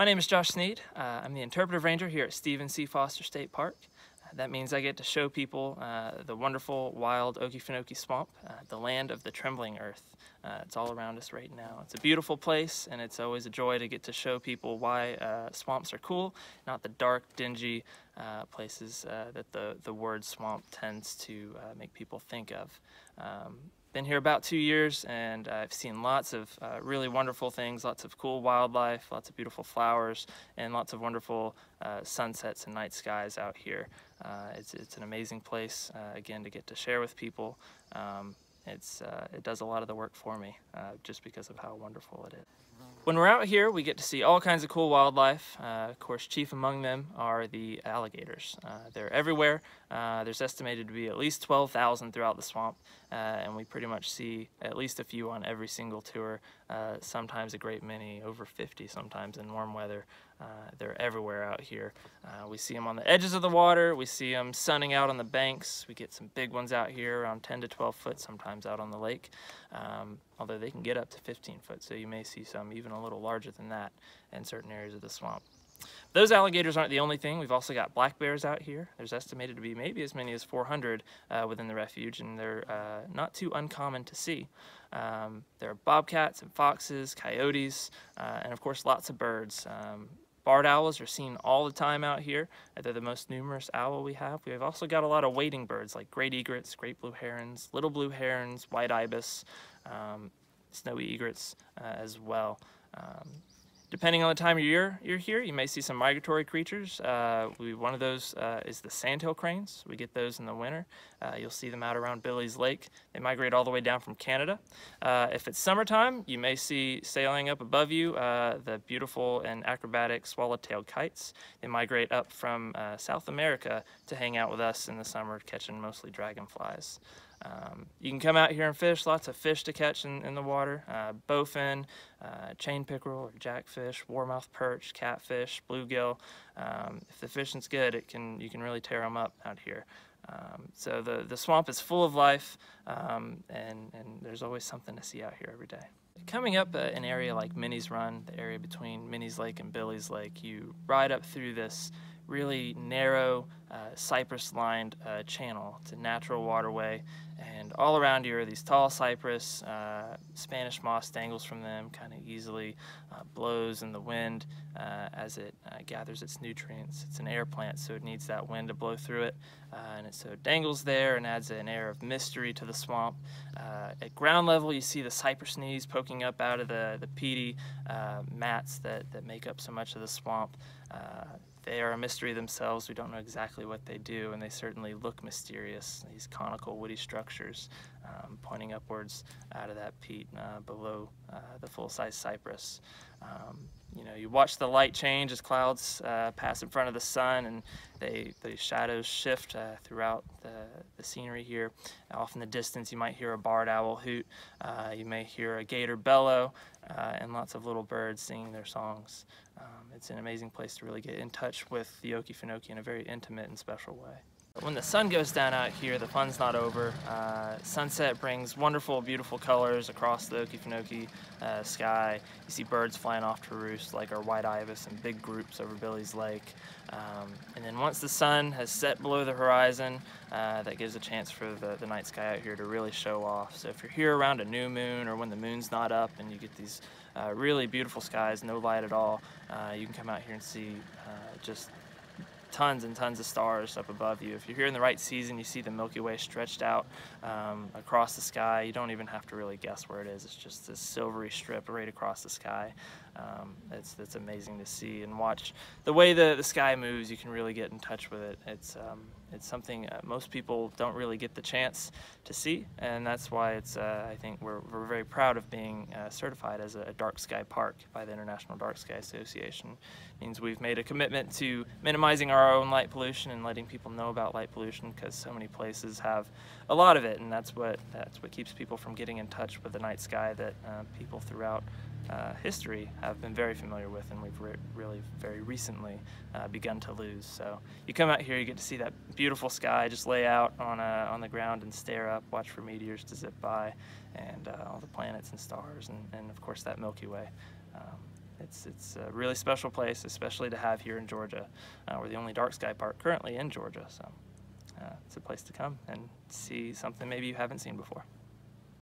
My name is Josh Sneed. I'm the interpretive ranger here at Stephen C. Foster State Park. That means I get to show people the wonderful, wild Okekenokee Swamp, the land of the trembling earth. It's all around us right now. It's a beautiful place, and it's always a joy to get to show people why swamps are cool, not the dark, dingy places that the word swamp tends to make people think of. Been here about 2 years, and I've seen lots of really wonderful things, lots of cool wildlife, lots of beautiful flowers, and lots of wonderful sunsets and night skies out here. It's an amazing place, again, to get to share with people. It does a lot of the work for me, just because of how wonderful it is. When we're out here, we get to see all kinds of cool wildlife. Of course, chief among them are the alligators. They're everywhere. There's estimated to be at least 12,000 throughout the swamp, and we pretty much see at least a few on every single tour, sometimes a great many, over 50 sometimes in warm weather. They're everywhere out here. We see them on the edges of the water. We see them sunning out on the banks. We get some big ones out here, around 10 to 12 foot, sometimes out on the lake, although they can get up to 15 foot, so you may see some even a little larger than that in certain areas of the swamp. Those alligators aren't the only thing. We've also got black bears out here. There's estimated to be maybe as many as 400 within the refuge, and they're not too uncommon to see. There are bobcats and foxes, coyotes, and of course lots of birds. Barred owls are seen all the time out here. They're the most numerous owl we have. We've also got a lot of wading birds like great egrets, great blue herons, little blue herons, white ibis, snowy egrets as well. Depending on the time of year you're here, you may see some migratory creatures. One of those is the sandhill cranes. We get those in the winter. You'll see them out around Billy's Lake. They migrate all the way down from Canada. If it's summertime, you may see sailing up above you the beautiful and acrobatic swallow-tailed kites. They migrate up from South America to hang out with us in the summer, catching mostly dragonflies. You can come out here and fish, lots of fish to catch in the water, bowfin, chain pickerel or jackfish, warmouth perch, catfish, bluegill. If the fishing's good, you can really tear them up out here. So the swamp is full of life, and there's always something to see out here every day. Coming up an area like Minnie's Run, the area between Minnie's Lake and Billy's Lake, you ride up through this really narrow, cypress-lined channel. It's a natural waterway, and all around you are these tall cypress. Spanish moss dangles from them kind of easily, blows in the wind as it gathers its nutrients. It's an air plant, so it needs that wind to blow through it, so it dangles there and adds an air of mystery to the swamp. At ground level, you see the cypress knees poking up out of the peaty mats that make up so much of the swamp. They are a mystery themselves. We don't know exactly what they do, and they certainly look mysterious, these conical woody structures pointing upwards out of that peat below the full-size cypress. You watch the light change as clouds pass in front of the sun, and the shadows shift throughout the scenery here. Off in the distance, you might hear a barred owl hoot. You may hear a gator bellow, and lots of little birds singing their songs. It's an amazing place to really get in touch with the Okekenokee in a very intimate and special way. When the sun goes down out here, the fun's not over. Sunset brings wonderful, beautiful colors across the Okekenokee sky. You see birds flying off to roost, like our white ibis, in big groups over Billy's Lake. And then once the sun has set below the horizon, that gives a chance for the night sky out here to really show off. So if you're here around a new moon or when the moon's not up and you get these really beautiful skies, no light at all, you can come out here and see just tons and tons of stars up above you. If you're here in the right season, you see the Milky Way stretched out across the sky. You don't even have to really guess where it is. It's just this silvery strip right across the sky. It's amazing to see and watch the way the sky moves. You can really get in touch with it. It's something most people don't really get the chance to see, and that's why I think we're very proud of being certified as a dark sky park by the International Dark Sky Association. It means we've made a commitment to minimizing our own light pollution and letting people know about light pollution, because so many places have a lot of it, and that's what keeps people from getting in touch with the night sky that people throughout history have been very familiar with, and we've really very recently begun to lose. So you come out here, you get to see that beautiful sky, just lay out on the ground and stare up, watch for meteors to zip by, and all the planets and stars, and of course that Milky Way. it's a really special place, especially to have here in Georgia. We're the only dark sky park currently in Georgia, so it's a place to come and see something maybe you haven't seen before.